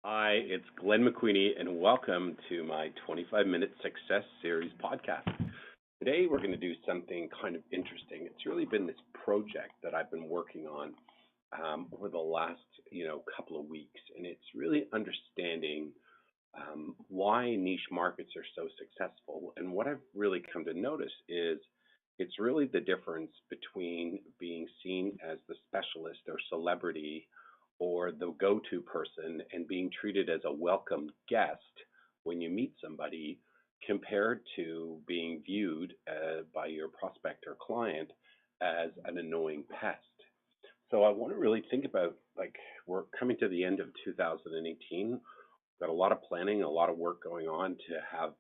Hi, it's Glenn McQueenie, and welcome to my 25-minute Success Series podcast. Today, we're going to do something kind of interesting. It's really been this project that I've been working on over the last, couple of weeks, and it's really understanding why niche markets are so successful. And what I've really come to notice is it's really the difference between being seen as the specialist or celebrity or the go to person and being treated as a welcome guest when you meet somebody compared to being viewed by your prospect or client as an annoying pest. So I want to really think about like we're coming to the end of 2018, got a lot of planning, a lot of work going on to have,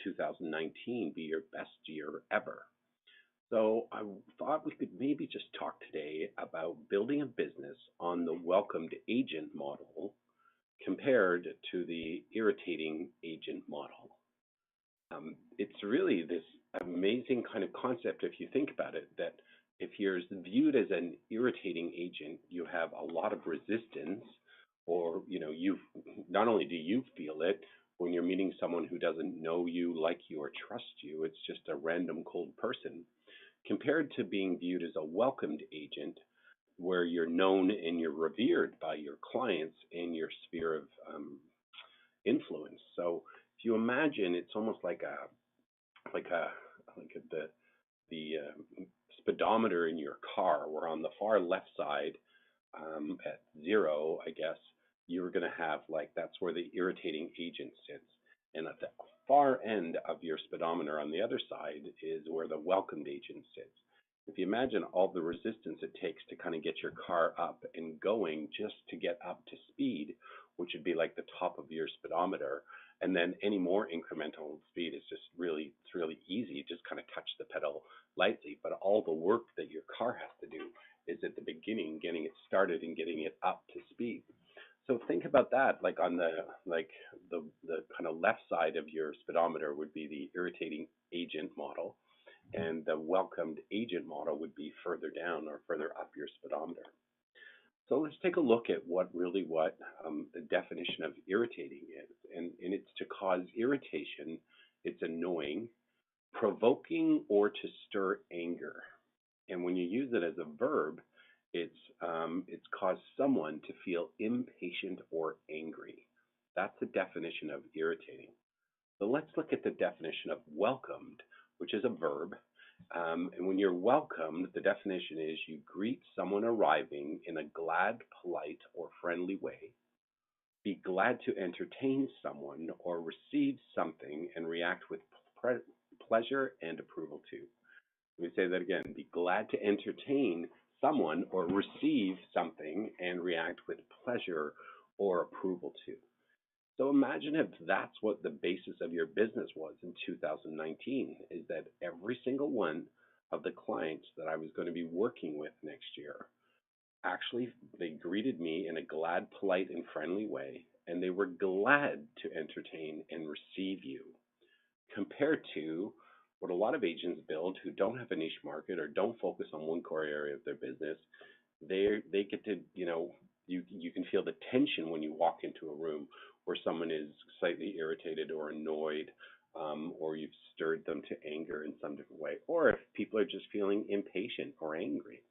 2019 be your best year ever. So I thought we could maybe just talk today about building a business on the welcomed agent model compared to the irritating agent model. It's really this amazing kind of concept if you think about it that if you're viewed as an irritating agent, you have a lot of resistance, or you not only do you feel it when you're meeting someone who doesn't know you, like you, or trust you, it's just a random cold person, compared to being viewed as a welcomed agent where you're known and you're revered by your clients in your sphere of influence. So if you imagine, it's almost like a like the speedometer in your car, where on the far left side, at zero, I guess, you're going to have like that's where the irritating agent sits. And at the far end of your speedometer on the other side is where the welcomed agent sits. If you imagine all the resistance it takes to kind of get your car up and going just to get up to speed, which would be like the top of your speedometer, and then any more incremental speed is just it's really easy. You just kind of touch the pedal lightly, but all the work that your car has to do is at the beginning, getting it started and getting it up to speed. So think about that. Like on the kind of left side of your speedometer would be the irritating agent model, and the welcomed agent model would be further down or further up your speedometer. So let's take a look at what the definition of irritating is, and it's to cause irritation. It's annoying, provoking, or to stir anger. And when you use it as a verb, it's cause someone to feel impatient or angry. That's the definition of irritating. So let's look at the definition of welcomed, which is a verb. And when you're welcomed, the definition is you greet someone arriving in a glad, polite, or friendly way. Be glad to entertain someone or receive something and react with pleasure and approval too. Let me say that again. Be glad to entertain someone or receive something and react with pleasure or approval to. So imagine if that's what the basis of your business was in 2019, is that every single one of the clients that I was going to be working with next year, actually they greeted me in a glad, polite, and friendly way, and they were glad to entertain and receive you, compared to what a lot of agents build who don't have a niche market or don't focus on one core area of their business. They get to, you can feel the tension when you walk into a room where someone is slightly irritated or annoyed, or you've stirred them to anger in some different way, or if people are just feeling impatient or angry.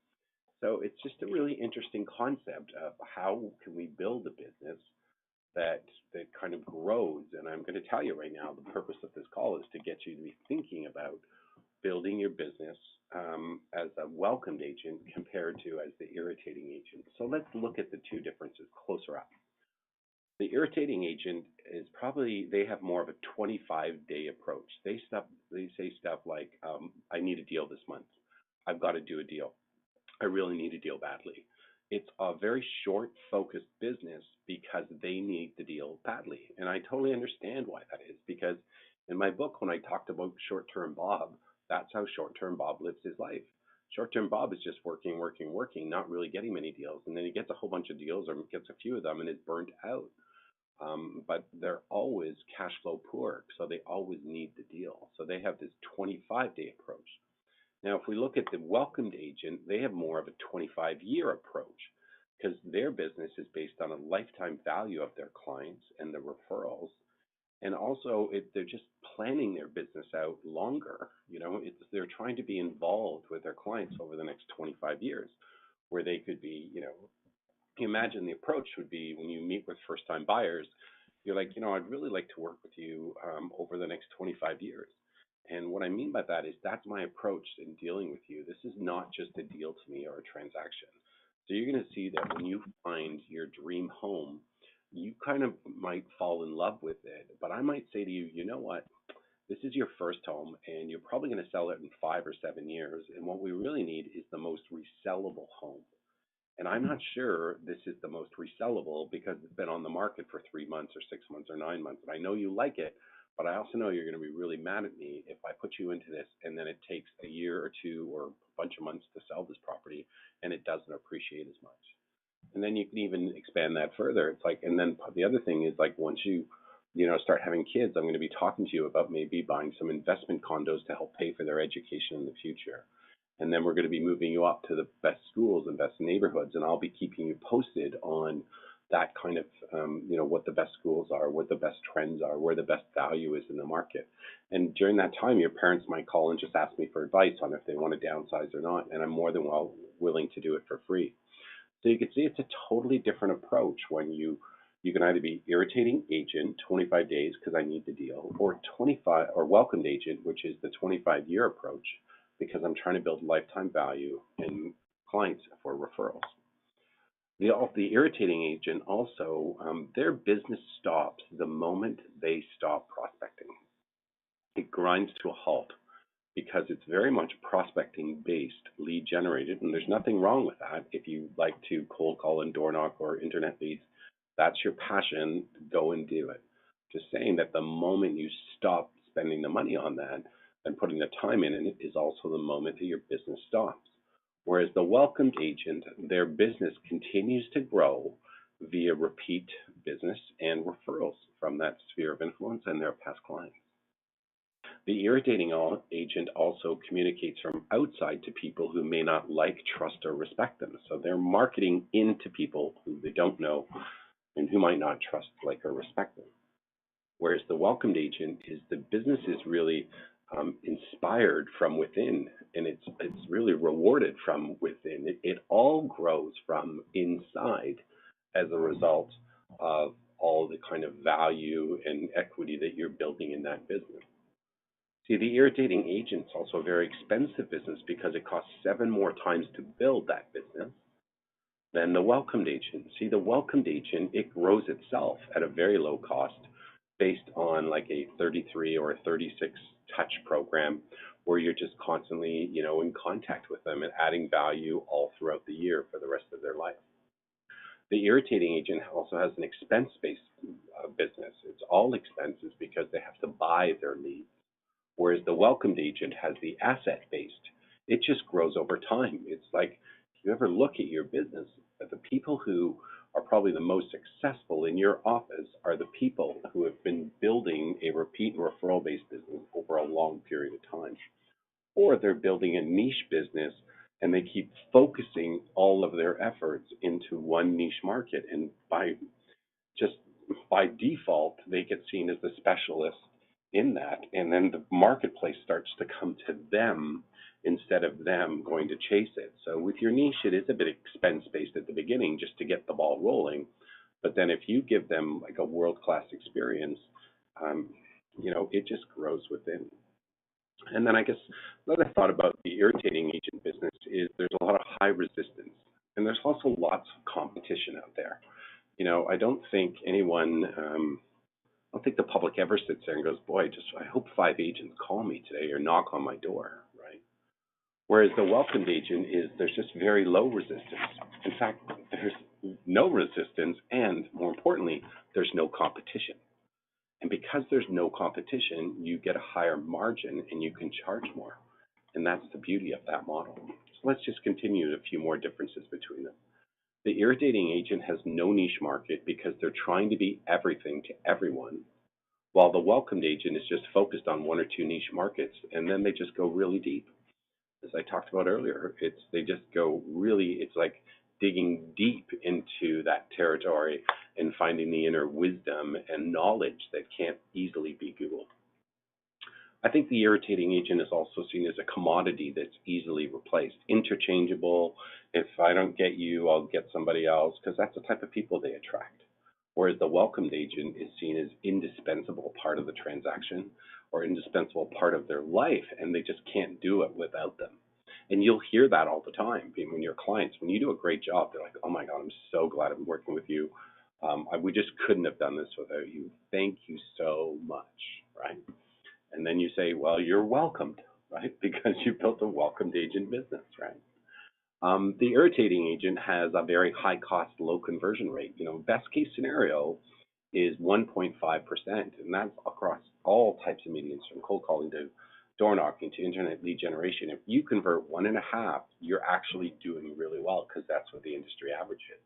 So it's just a really interesting concept of how can we build a business that kind of grows. And I'm going to tell you right now, the purpose of this call is to get you to be thinking about building your business as a welcomed agent compared to as the irritating agent. So let's look at the two differences closer up. The irritating agent is probably, they have more of a 25-day approach. They say stuff like, I need a deal this month. I've got to do a deal. I really need a deal badly. It's a very short, focused business because they need the deal badly. And I totally understand why that is, because in my book, when I talked about short-term Bob, that's how short-term Bob lives his life. Short-term Bob is just working, working, working, not really getting many deals. And then he gets a whole bunch of deals or gets a few of them and is burnt out. But they're always cash flow poor, so they always need the deal. So they have this 25-day approach. Now, if we look at the welcomed agent, they have more of a 25-year approach. because their business is based on a lifetime value of their clients and the referrals. And also, they're just planning their business out longer. They're trying to be involved with their clients over the next 25 years, where they could be, you imagine the approach would be when you meet with first-time buyers, you're like, I'd really like to work with you over the next 25 years. And what I mean by that is that's my approach in dealing with you. This is not just a deal to me or a transaction. So you're going to see that when you find your dream home, you kind of might fall in love with it. But I might say to you, you know what? This is your first home, and you're probably going to sell it in 5 or 7 years. And what we really need is the most resellable home. And I'm not sure this is the most resellable because it's been on the market for 3 months or 6 months or 9 months. And I know you like it, but I also know you're going to be really mad at me if I put you into this and then it takes a year or two or a bunch of months to sell this property and it doesn't appreciate as much. And then you can even expand that further. It's like, and then the other thing is like once you start having kids, I'm going to be talking to you about maybe buying some investment condos to help pay for their education in the future. And then we're going to be moving you up to the best schools and best neighborhoods, and I'll be keeping you posted on that kind of, what the best schools are, what the best trends are, where the best value is in the market. And during that time, your parents might call and just ask me for advice on if they want to downsize or not, and I'm more than willing to do it for free. So you can see it's a totally different approach when you can either be irritating agent, 25 days because I need the deal, or 25 or welcomed agent, which is the 25-year approach because I'm trying to build lifetime value in clients for referrals. The irritating agent also, their business stops the moment they stop prospecting. It grinds to a halt because it's very much prospecting based, lead generated, and there's nothing wrong with that. If you like to cold call and door knock or internet leads, that's your passion, go and do it. Just saying that the moment you stop spending the money on that and putting the time in it is also the moment that your business stops. Whereas the welcomed agent, their business continues to grow via repeat business and referrals from that sphere of influence and their past clients. The irritating agent also communicates from outside to people who may not like, trust, or respect them. So they're marketing into people who they don't know and who might not trust, like, or respect them. Whereas the welcomed agent is the business is really inspired from within, and it's really rewarded from within. It all grows from inside as a result of all the kind of value and equity that you're building in that business. See, the irritating agent's also a very expensive business because it costs 7 more times to build that business than the welcomed agent. See, the welcomed agent, it grows itself at a very low cost based on like a 33 or a 36 touch program where you're just constantly, in contact with them and adding value all throughout the year for the rest of their life. The irritating agent also has an expense-based business. It's all expenses because they have to buy their leads. Whereas the welcomed agent has the asset-based. It just grows over time. It's like if you ever look at your business, the people who are probably the most successful in your office are the people who have been building a repeat and referral-based business over a long period of time. Or they're building a niche business and they keep focusing all of their efforts into one niche market. And by default, they get seen as the specialist in that, and then the marketplace starts to come to them instead of them going to chase it. So with your niche, it is a bit expense-based at the beginning just to get the ball rolling, but then if you give them like a world-class experience, it just grows within. And then I guess another thought about the irritating agent business is there's a lot of high resistance, and there's also lots of competition out there. I don't think I don't think the public ever sits there and goes, boy, I hope 5 agents call me today or knock on my door, right? Whereas the welcomed agent there's just very low resistance. In fact, there's no resistance, and more importantly, there's no competition. And because there's no competition, you get a higher margin and you can charge more. And that's the beauty of that model. So let's just continue a few more differences between them. The irritating agent has no niche market because they're trying to be everything to everyone, while the welcomed agent is just focused on 1 or 2 niche markets, and then they just go really deep. As I talked about earlier, it's like digging deep into that territory and finding the inner wisdom and knowledge that can't easily be Googled. I think the irritating agent is also seen as a commodity that's easily replaced, interchangeable. If I don't get you, I'll get somebody else, because that's the type of people they attract. Whereas the welcomed agent is seen as indispensable part of the transaction or indispensable part of their life, and they just can't do it without them. And you'll hear that all the time when your clients, when you do a great job, they're like, oh my God, I'm so glad I'm working with you. We just couldn't have done this without you. Thank you so much, right? And then you say, well, you're welcomed, right? Because you built a welcomed agent business, right? The irritating agent has a very high cost, low conversion rate. Best case scenario is 1.5%, and that's across all types of mediums, from cold calling to door knocking to internet lead generation. If you convert 1.5, you're actually doing really well, because that's what the industry average is.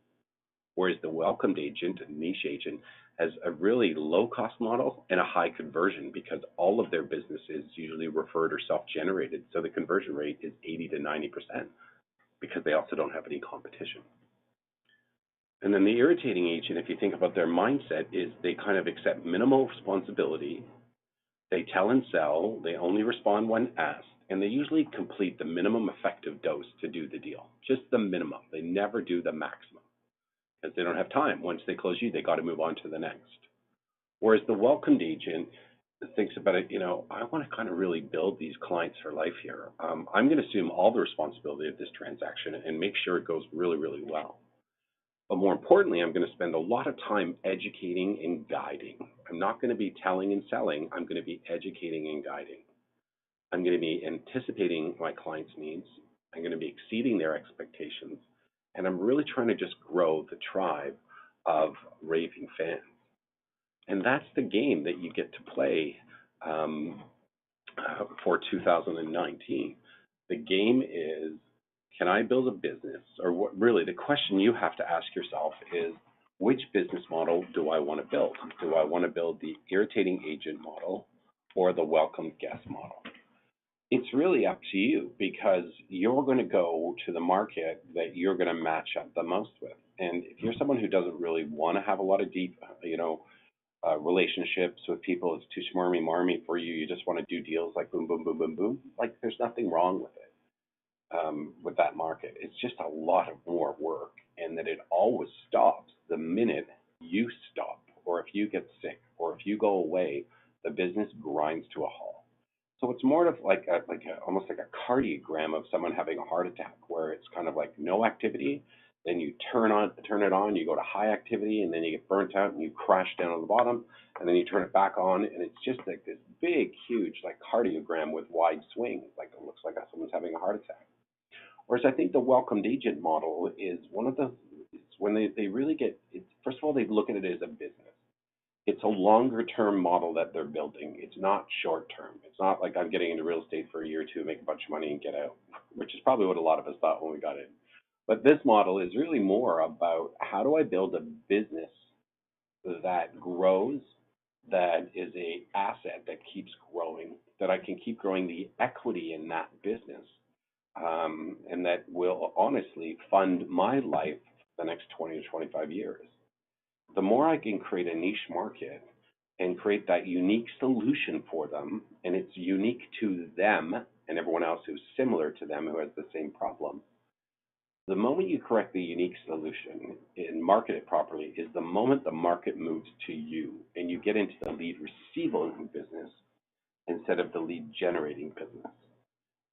Whereas the welcomed agent and niche agent has a really low cost model and a high conversion, because all of their business is usually referred or self-generated. So the conversion rate is 80 to 90%, because they also don't have any competition. And then the irritating agent, if you think about their mindset, is they kind of accept minimal responsibility. They tell and sell, they only respond when asked, and they usually complete the minimum effective dose to do the deal, just the minimum. They never do the maximum, because they don't have time. Once they close you, they got to move on to the next. Whereas the welcomed agent thinks about it, I want to kind of really build these clients for life here. I'm going to assume all the responsibility of this transaction and make sure it goes really, really well. But more importantly, I'm going to spend a lot of time educating and guiding. I'm not going to be telling and selling. I'm going to be educating and guiding. I'm going to be anticipating my clients' needs. I'm going to be exceeding their expectations. And I'm really trying to just grow the tribe of raving fans. And that's the game that you get to play for 2019. The game is, can I build a business? Or what, really, the question you have to ask yourself is, which business model do I want to build? Do I want to build the irritating agent model or the welcome guest model? It's really up to you, because you're going to go to the market that you're going to match up the most with. And if you're someone who doesn't really want to have a lot of deep, relationships with people, it's too smarmy-marmy for you, you just want to do deals like boom, boom, boom, boom, boom, like there's nothing wrong with it, with that market. It's just a lot of more work, and that it always stops the minute you stop, or if you get sick, or if you go away, the business grinds to a halt. So it's more of like almost like a cardiogram of someone having a heart attack, where it's kind of like no activity, then you turn it on, you go to high activity, and then you get burnt out and you crash down on the bottom, and then you turn it back on, and it's just like this big, huge like cardiogram with wide swings, like it looks like someone's having a heart attack. Whereas I think the welcomed agent model is one of the, it's when they really get, first of all, they look at it as a business. It's a longer term model that they're building. It's not short term. It's not like I'm getting into real estate for a year or two, make a bunch of money and get out, which is probably what a lot of us thought when we got in. But this model is really more about, how do I build a business that grows, that is a asset that keeps growing, that I can keep growing the equity in that business, and that will honestly fund my life for the next 20 to 25 years. The more I can create a niche market and create that unique solution for them, and it's unique to them and everyone else who's similar to them who has the same problem, the moment you correct the unique solution and market it properly is the moment the market moves to you and you get into the lead receiving business instead of the lead generating business.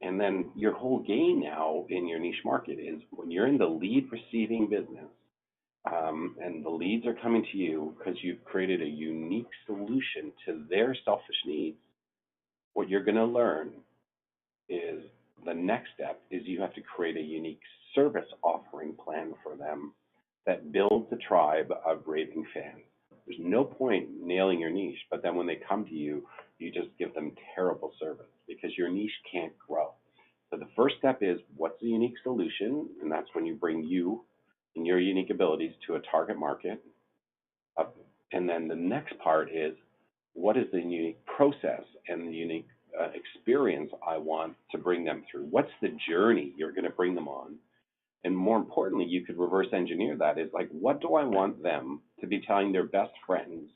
And then your whole game now in your niche market is, when you're in the lead receiving business, and the leads are coming to you because you've created a unique solution to their selfish needs, what you're going to learn is, the next step is you have to create a unique service offering plan for them that builds a tribe of raving fans. There's no point nailing your niche, but then when they come to you, you just give them terrible service, because your niche can't grow. So the first step is, what's the unique solution? And that's when you bring you and your unique abilities to a target market. And then the next part is, what is the unique process and the unique experience I want to bring them through? What's the journey you're going to bring them on And more importantly, you could reverse engineer that is like, what do I want them to be telling their best friends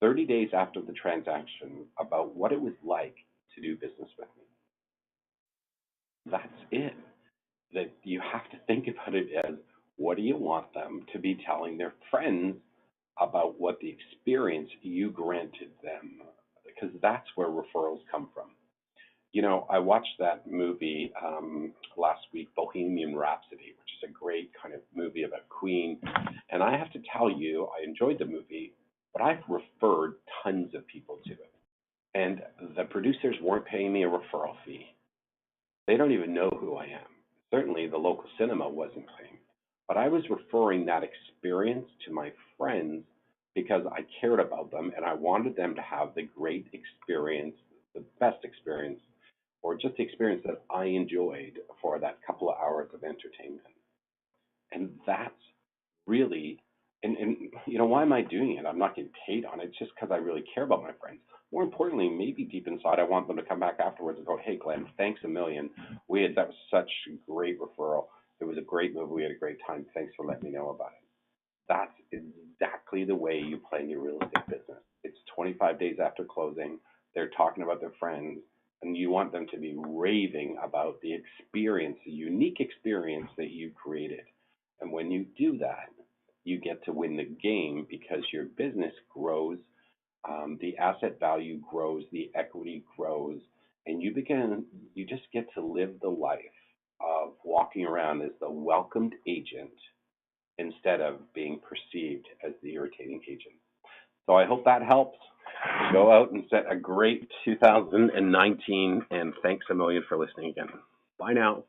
30 days after the transaction about what it was like to do business with me? That's it. That you have to think about it as, what do you want them to be telling their friends about what the experience you granted them? Because that's where referrals come from. You know, I watched that movie last week, Bohemian Rhapsody, which is a great kind of movie about Queen. And I have to tell you, I enjoyed the movie, but I've referred tons of people to it. And the producers weren't paying me a referral fee. They don't even know who I am. Certainly, the local cinema wasn't paying. But I was referring that experience to my friends because I cared about them and I wanted them to have the great experience, the best experience, or just the experience that I enjoyed for that couple of hours of entertainment. And that's really, and you know, why am I doing it? I'm not getting paid on it. It's just because I really care about my friends. More importantly, maybe deep inside, I want them to come back afterwards and go, "Hey, Glenn, thanks a million. That was such a great referral. It was a great movie. We had a great time. Thanks for letting me know about it." That's exactly the way you play in your real estate business. It's 25 days after closing. They're talking about their friends, and you want them to be raving about the experience, the unique experience that you created. And when you do that, you get to win the game because your business grows, the asset value grows, the equity grows, and you just get to live the life of walking around as the welcomed agent instead of being perceived as the irritating agent. So I hope that helps. Go out and set a great 2019, and thanks a million for listening again. Bye now.